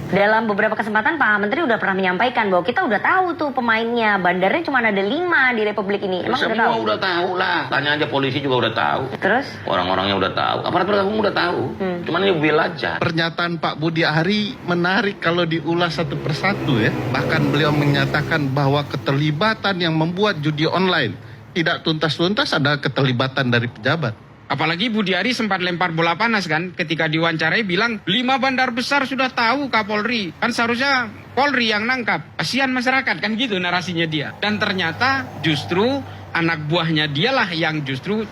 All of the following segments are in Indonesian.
Dalam beberapa kesempatan Pak Menteri udah pernah menyampaikan bahwa kita udah tahu tuh pemainnya, bandarnya cuma ada 5 di Republik ini. Emang Semua udah tahu? udah tahu lah. Tanya aja polisi juga udah tahu. Terus? Orang-orangnya udah tahu. Aparat penegak hukum udah tahu. Cuman ini bil aja. Pernyataan Pak Budi Ari menarik kalau diulas satu persatu ya. Bahkan beliau menyatakan bahwa keterlibatan yang membuat judi online tidak tuntas-tuntas ada keterlibatan dari pejabat. Apalagi Budi Ari sempat lempar bola panas kan ketika diwawancarai bilang 5 bandar besar sudah tahu Kapolri. Kan seharusnya Polri yang nangkap. Kasihan masyarakat kan gitu narasinya dia. Dan ternyata justru anak buahnya dialah yang justru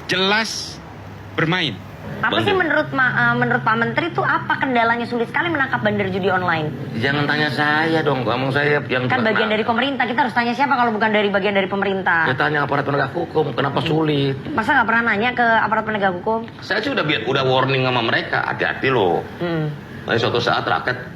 jelas bermain. Apa sih menurut Pak Menteri tuh apa kendalanya sulit sekali menangkap bandar judi online? Jangan tanya saya dong, kamu saya yang Kan bagian dari pemerintah, kita harus tanya siapa kalau bukan dari bagian dari pemerintah? Ya tanya aparat penegak hukum, kenapa sulit? Masa nggak pernah nanya ke aparat penegak hukum? Saya sih udah warning sama mereka, hati-hati loh. Nanti suatu saat rakyat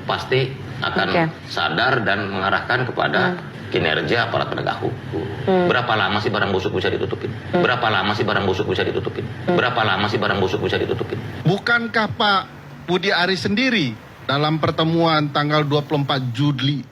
pasti akan sadar dan mengarahkan kepada kinerja aparat penegak hukum. Berapa lama sih barang busuk bisa ditutupin? Berapa lama sih barang busuk bisa ditutupin? Berapa lama sih barang busuk bisa ditutupin? Bukankah Pak Budi Ari sendiri dalam pertemuan tanggal 24 Juli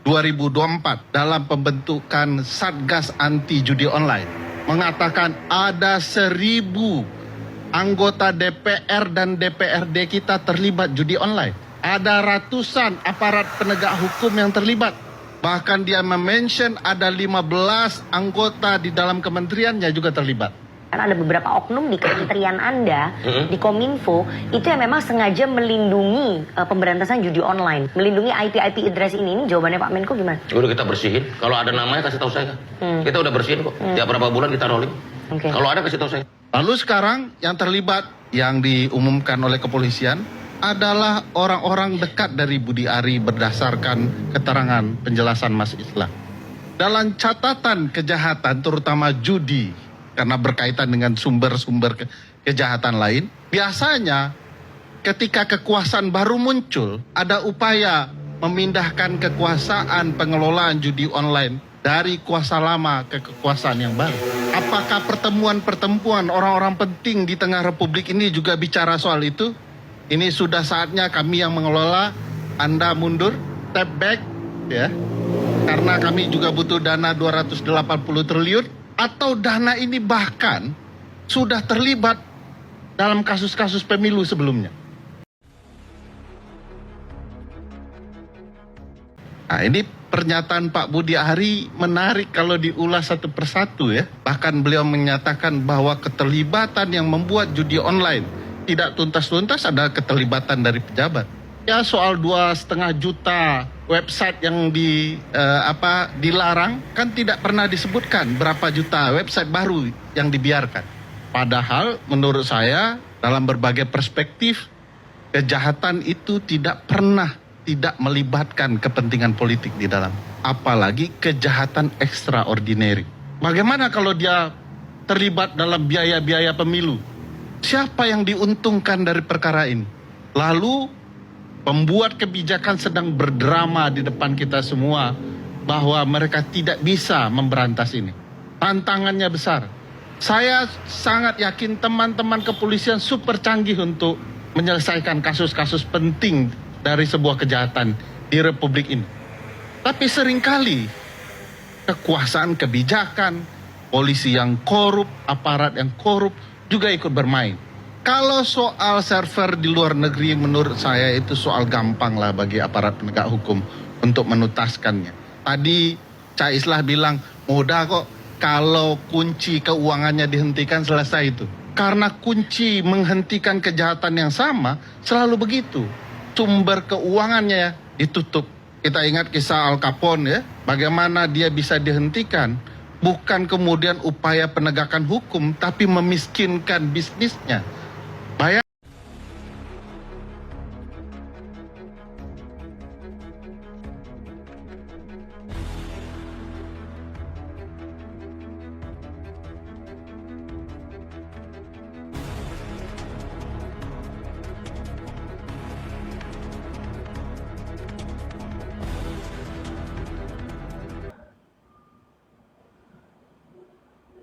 2024 dalam pembentukan Satgas Anti Judi Online mengatakan ada 1.000 anggota DPR dan DPRD kita terlibat judi online. Ada ratusan aparat penegak hukum yang terlibat. Bahkan dia mention ada 15 anggota di dalam kementeriannya juga terlibat. Karena ada beberapa oknum di kementerian Anda, di Kominfo, itu yang memang sengaja melindungi pemberantasan judi online. Melindungi IP address ini jawabannya Pak Menko gimana? Udah kita bersihin. Kalau ada namanya kasih tahu saya. Kita udah bersihin kok. Tiap berapa bulan kita rolling. Kalau ada kasih tahu saya. Lalu sekarang yang terlibat yang diumumkan oleh kepolisian adalah orang-orang dekat dari Budi Ari berdasarkan keterangan penjelasan Mas Islah. Dalam catatan kejahatan terutama judi karena berkaitan dengan sumber-sumber kejahatan lain, biasanya ketika kekuasaan baru muncul ada upaya memindahkan kekuasaan pengelolaan judi online dari kuasa lama ke kekuasaan yang baru. Apakah pertemuan-pertemuan orang-orang penting di tengah Republik ini juga bicara soal itu? Ini sudah saatnya kami yang mengelola, Anda mundur, step back, ya. Karena kami juga butuh dana 280 triliun, atau dana ini bahkan sudah terlibat dalam kasus-kasus pemilu sebelumnya. Nah, ini pernyataan Pak Budi Ari menarik kalau diulas satu persatu ya. Bahkan beliau menyatakan bahwa keterlibatan yang membuat judi online tidak tuntas-tuntas ada keterlibatan dari pejabat. Ya soal 2,5 juta website yang dilarang kan tidak pernah disebutkan berapa juta website baru yang dibiarkan. Padahal menurut saya dalam berbagai perspektif kejahatan itu tidak pernah tidak melibatkan kepentingan politik di dalam. Apalagi kejahatan extraordinary. Bagaimana kalau dia terlibat dalam biaya-biaya pemilu? Siapa yang diuntungkan dari perkara ini? Lalu pembuat kebijakan sedang berdrama di depan kita semua bahwa mereka tidak bisa memberantas ini. Tantangannya besar. Saya sangat yakin teman-teman kepolisian super canggih untuk menyelesaikan kasus-kasus penting dari sebuah kejahatan di Republik ini. Tapi seringkali kekuasaan kebijakan, polisi yang korup, aparat yang korup juga ikut bermain. Kalau soal server di luar negeri menurut saya itu soal gampang lah bagi aparat penegak hukum untuk menuntaskannya. Tadi Cak Islah bilang mudah kok kalau kunci keuangannya dihentikan selesai itu. Karena kunci menghentikan kejahatan yang sama selalu begitu. Sumber keuangannya ditutup. Kita ingat kisah Al Capone ya, bagaimana dia bisa dihentikan. Bukan kemudian upaya penegakan hukum, tapi memiskinkan bisnisnya. Bayang.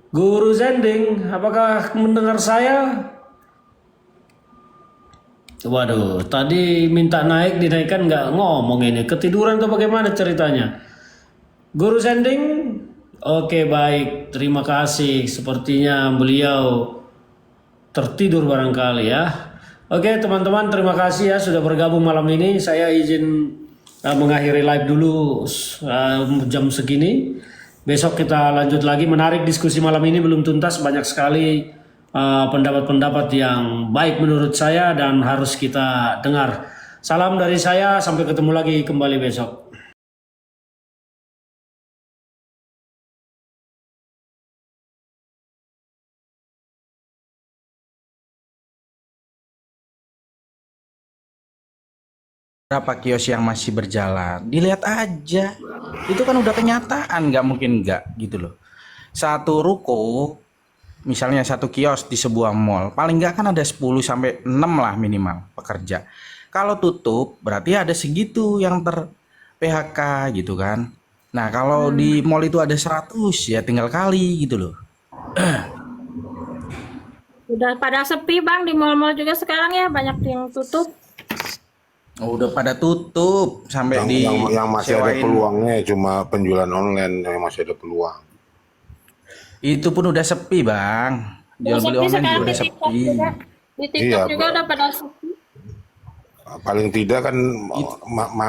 Guru Zending, apakah mendengar saya? Waduh, tadi minta naik dinaikkan nggak ngomong ini. Ketiduran atau bagaimana ceritanya? Guru Sending? Oke baik, terima kasih. Sepertinya beliau tertidur barangkali ya. Oke teman-teman, terima kasih ya sudah bergabung malam ini. Saya izin mengakhiri live dulu jam segini. Besok kita lanjut lagi. Menarik diskusi malam ini belum tuntas. Banyak sekali pendapat-pendapat yang baik menurut saya dan harus kita dengar. Salam dari saya, sampai ketemu lagi kembali besok. Berapa kios yang masih berjalan, dilihat aja, itu kan udah kenyataan, nggak mungkin nggak gitu loh. Satu ruko, misalnya satu kios di sebuah mall, paling nggak kan ada 10 sampai 6 lah minimal pekerja. Kalau tutup berarti ada segitu yang ter PHK gitu kan. Nah kalau di mall itu ada 100 ya tinggal kali gitu loh. Udah pada sepi bang di mal-mal juga sekarang ya, banyak yang tutup. Oh, udah pada tutup sampai yang masih ada disewain. peluangnya cuma penjualan online yang masih ada peluang. Itu pun udah sepi bang. Jual beli Sepi online sekarang juga di udah TikTok sepi. juga. Di TikTok Iya, juga Pak. udah pada sepi. Paling tidak kan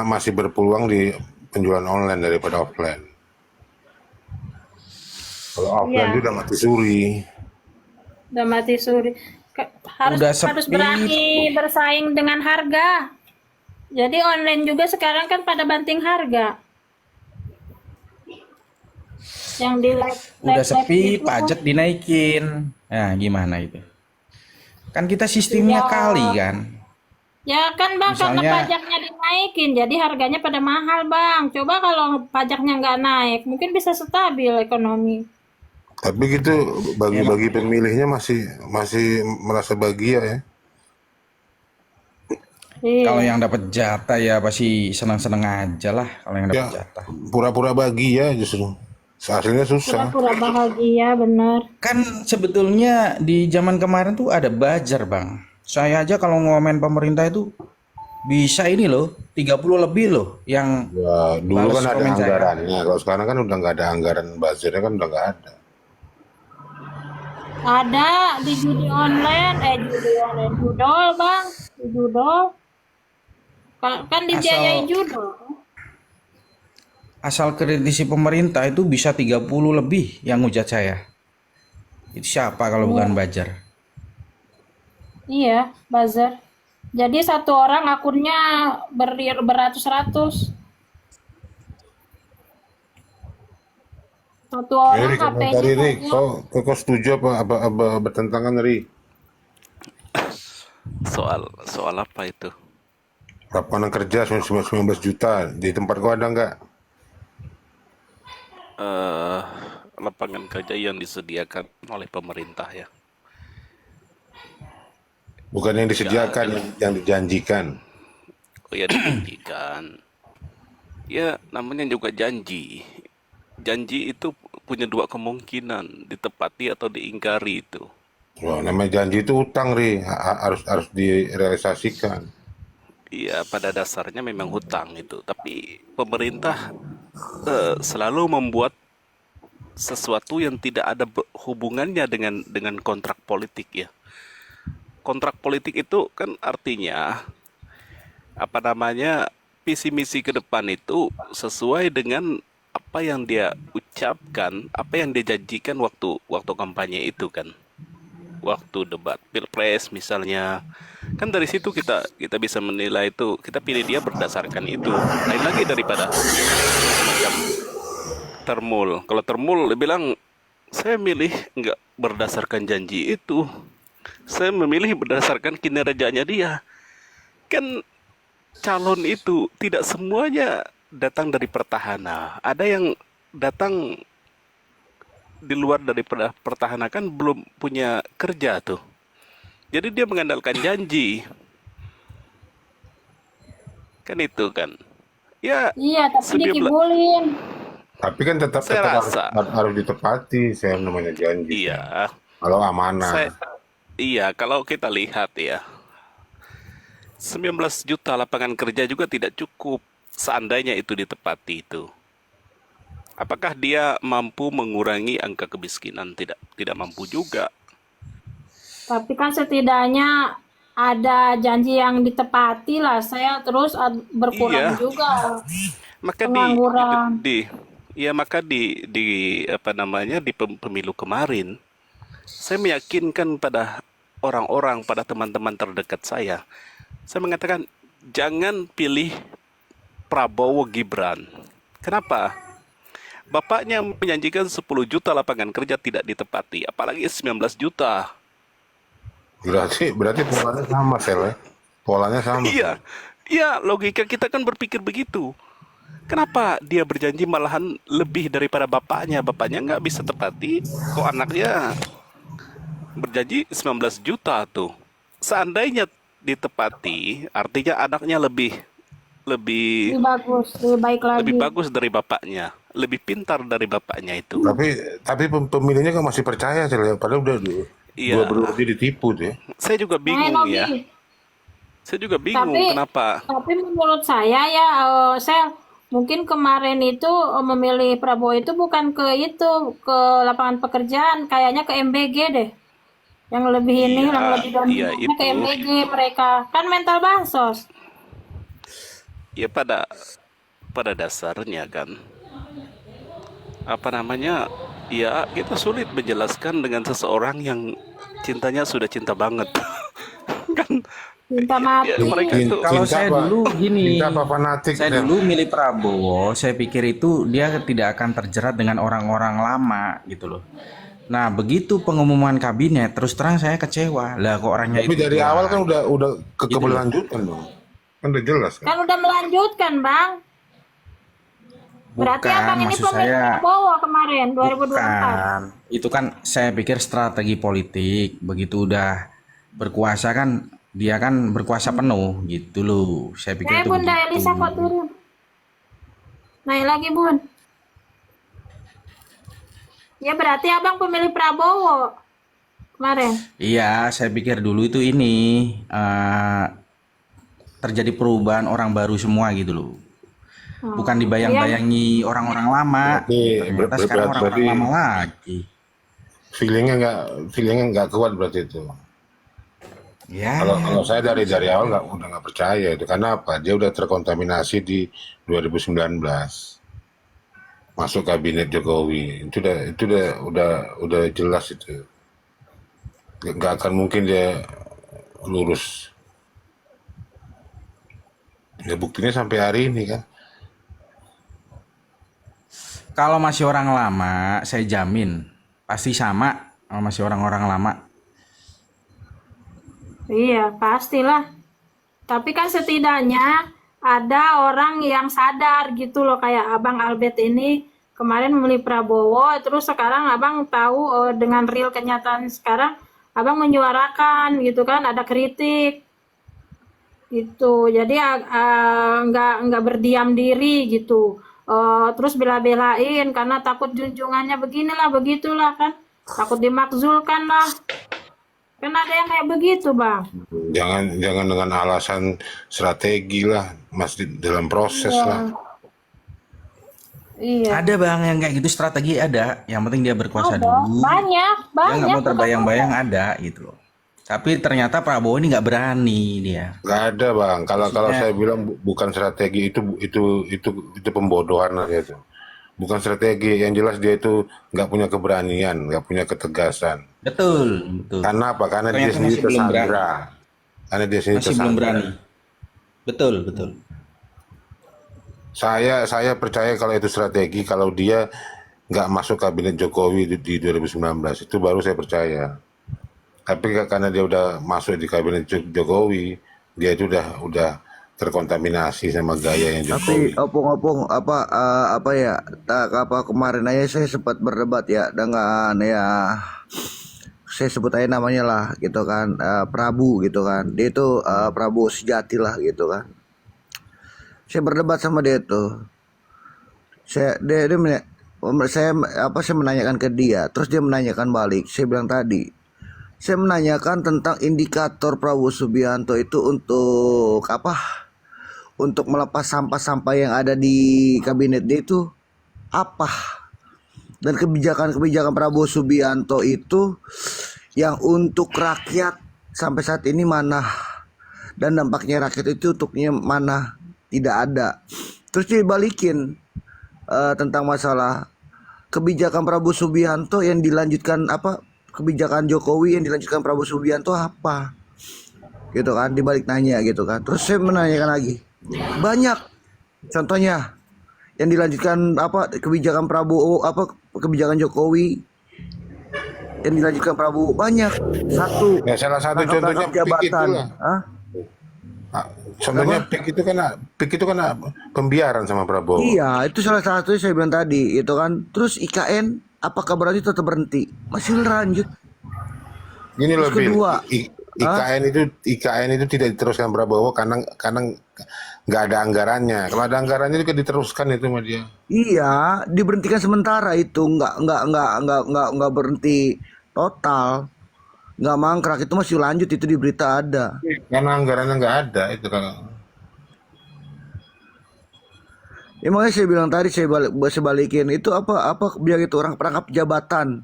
masih berpeluang di penjualan online daripada offline. Kalau offline Iya. itu udah mati suri. Udah mati suri. Udah Harus sepi. berani bersaing dengan harga. Jadi online juga sekarang kan pada banting harga. Yang di Udah sepi, itu, pajak dinaikin. Nah, gimana itu? Kan kita sistemnya Ya. kali kan. Ya kan bang, karena Misalnya- pajaknya dinaikin, jadi harganya pada mahal bang. Coba kalau pajaknya nggak naik, mungkin bisa stabil ekonomi. Tapi gitu bagi pemilihnya masih merasa bahagia ya. Iya. Kalau yang dapat jatah ya pasti senang-senang aja lah kalau yang dapat Ya, jatah. pura-pura bahagia justru. Hasilnya susah. Pura-pura bahagia, bener. Kan sebetulnya di zaman kemarin tuh ada buzzer, Bang. Saya aja kalau ngomen pemerintah itu bisa ini loh, 30 lebih loh yang Ya, dulu balas kan ada komen saya. anggarannya. Kalau sekarang kan udah nggak ada anggaran buzzernya kan udah nggak ada. Ada di judi online, judol bang, di judol. Kan dibiayain judol. Asal kritisi pemerintah itu bisa 30 lebih yang hujat saya. Itu siapa kalau bukan buzzer? Iya, buzzer. Jadi satu orang akunnya beratus-ratus. Satu orang Ri, komentar HP-nya Ri. Kau setuju apa bertentangan Ri? Soal apa itu? Lapangan kerja 19 juta di tempat kau ada nggak? Lapangan kerja yang disediakan oleh pemerintah ya. Bukan yang disediakan, yang dijanjikan. Oh ya, dijanjikan. Ya namanya juga janji. Janji itu punya dua kemungkinan, ditepati atau diingkari itu. Wah, namanya janji itu utang Ri, harus direalisasikan. Iya, pada dasarnya memang hutang itu, tapi pemerintah selalu membuat sesuatu yang tidak ada hubungannya dengan kontrak politik ya. Kontrak politik itu kan artinya apa namanya, visi misi ke depan itu sesuai dengan apa yang dia ucapkan, apa yang dia janjikan waktu kampanye itu kan. Waktu debat pilpres misalnya, kan dari situ kita bisa menilai itu, kita pilih dia berdasarkan itu. Lain lagi daripada macam Termul. Kalau Termul dia bilang saya milih nggak berdasarkan janji itu, saya memilih berdasarkan kinerjanya dia. Kan calon itu tidak semuanya datang dari pertahanan, ada yang datang di luar daripada pertahanan, kan belum punya kerja tuh. Jadi dia mengandalkan janji. Kan itu kan. Ya, Iya, tapi sejumlah- dikibulin. Tapi kan tetap Saya rasa. harus ditepati, saya namanya janji. Iya. Kalau amanah. Iya, kalau kita lihat ya, 19 juta lapangan kerja juga tidak cukup seandainya itu ditepati itu. Apakah dia mampu mengurangi angka kemiskinan? Tidak mampu juga. Tapi kan setidaknya ada janji yang ditepati lah. Saya terus berkurang Iya, juga maka pengangguran. di pemilu kemarin saya meyakinkan pada orang-orang, pada teman-teman terdekat saya. Saya mengatakan jangan pilih Prabowo Gibran. Kenapa? Bapaknya menjanjikan 10 juta lapangan kerja tidak ditepati, apalagi 19 juta. Berarti polanya sama, Sel, ya? Polanya sama. Iya, iya, logika kita kan berpikir begitu. Kenapa dia berjanji malahan lebih daripada bapaknya? Bapaknya nggak bisa tepati, kok anaknya berjanji 19 juta tuh. Seandainya ditepati, artinya anaknya lebih Lebih bagus, lebih baik lagi. lebih bagus dari bapaknya, lebih pintar dari bapaknya itu. Tapi pemilihnya kan masih percaya, Sel, ya? Padahal udah Iya, dua ditipu tuh, ya. saya juga bingung Nah, ya. Nogi. Saya juga bingung Tapi kenapa. menurut saya ya, saya mungkin kemarin itu memilih Prabowo itu bukan ke lapangan pekerjaan, kayaknya ke MBG deh. Yang lebih ini, Iya, yang lebih iya dominannya ke itu. MBG mereka. Kan mental bansos. Ya pada dasarnya kan, apa namanya, ya kita sulit menjelaskan dengan seseorang yang cintanya sudah cinta banget. Kan Cinta ya, mati. mereka itu Kalau saya dulu gini, Cinta apa fanatik, saya Sel? dulu milih Prabowo, saya pikir itu dia tidak akan terjerat dengan orang-orang lama gitu loh. Nah, begitu pengumuman kabinet, terus terang saya kecewa. Lah kok orangnya Tapi itu dari awal kan udah Gitu loh. keberlanjutan dong. Kan udah jelas kan. Kan udah melanjutkan, Bang. Berarti Bukan, abang ini maksud pemilih saya Prabowo kemarin 2024. bukan. Itu kan saya pikir strategi politik. Begitu udah berkuasa kan dia kan berkuasa penuh gitu loh. Saya pikir itu Bunda begitu. Elisa kok turun. Naik lagi, Bun. Ya berarti abang pemilih Prabowo kemarin. Iya, saya pikir dulu itu ini terjadi perubahan orang baru semua gitu loh. Bukan dibayang-bayangi orang-orang lama. Ternyata sekarang orang-orang lama lagi. Feelingnya nggak kuat berarti itu. Ya, Kalau saya dari awal udah nggak percaya itu. Karena apa? Dia udah terkontaminasi di 2019 masuk kabinet Jokowi. Itu udah jelas itu. Nggak akan mungkin dia lurus. Ya buktinya sampai hari ini kan. kalau masih orang lama, saya jamin pasti sama sama masih orang-orang lama. Iya, pastilah. Tapi kan setidaknya ada orang yang sadar gitu loh, kayak Abang Albert ini kemarin memilih Prabowo, terus sekarang Abang tahu dengan real kenyataan sekarang Abang menyuarakan gitu kan, ada kritik gitu. Jadi nggak berdiam diri gitu. Terus bela-belain karena takut junjungannya beginilah begitulah kan, takut dimakzulkan lah. Kan ada yang kayak begitu, Bang. Jangan dengan alasan strategi lah, masih dalam proses lah. Iya. Ada bang yang kayak gitu strategi ada. Yang penting dia berkuasa dulu. Banyak. Dia nggak mau terbayang-bayang ada gitu loh. Tapi ternyata Prabowo ini nggak berani dia. Nggak ada bang. Kalau saya bilang bukan strategi itu pembodohan aja itu. Bukan strategi, yang jelas dia itu nggak punya keberanian, nggak punya ketegasan. Betul. Karena apa? Karena dia Ternyata sendiri masih belum berani. tersandra. Karena dia sendiri Masih belum tersandra. berani. Betul. Saya percaya kalau itu strategi, kalau dia nggak masuk kabinet Jokowi di 2019 itu baru saya percaya. Tapi karena dia udah masuk di kabinet Jokowi, dia itu udah terkontaminasi sama gaya yang Tapi Jokowi. opung-opung apa ya, kemarin aja saya sempat berdebat ya dengan ya, saya sebut aja namanya lah gitu kan, Prabu gitu kan, dia itu Prabu sejati lah gitu kan. Saya berdebat sama dia tuh, saya menanyakan ke dia, terus dia menanyakan balik. Saya bilang tadi, Saya menanyakan tentang indikator Prabowo Subianto itu untuk apa? Untuk melepas sampah-sampah yang ada di kabinet dia itu apa? Dan kebijakan-kebijakan Prabowo Subianto itu yang untuk rakyat sampai saat ini mana? Dan dampaknya rakyat itu untuknya mana? Tidak ada. Terus dibalikin tentang masalah kebijakan Prabowo Subianto yang dilanjutkan apa? Kebijakan Jokowi yang dilanjutkan Prabowo Subianto apa? Gitu kan, dibalik nanya gitu kan. Terus saya menanyakan lagi. Banyak contohnya yang dilanjutkan apa kebijakan Prabowo apa kebijakan Jokowi yang dilanjutkan Prabowo banyak. Satu. Ya salah satu contohnya PIK itulah. Contohnya PIK itu kan pembiaran sama Prabowo. Iya, itu salah satu saya bilang tadi, itu kan. Terus IKN apakah berarti tetap berhenti? Masih lanjut. Ini Terus lebih kedua, IKN itu tidak diteruskan Prabowo karena nggak ada anggarannya. Kalau ada anggarannya itu kan diteruskan itu sama dia. iya, diberhentikan sementara itu, nggak berhenti total, nggak mangkrak, itu masih lanjut, itu di berita ada. Karena anggarannya nggak ada itu kan. Ya makanya saya bilang tadi saya balikin itu apa biar itu orang perangkap jabatan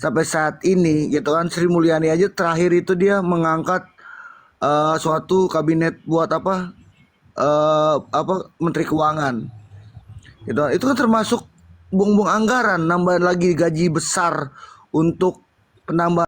sampai saat ini gitu kan. Sri Mulyani aja terakhir itu dia mengangkat suatu kabinet buat apa Menteri Keuangan gitu. Itu kan termasuk buang-buang anggaran, nambah lagi gaji besar untuk penambah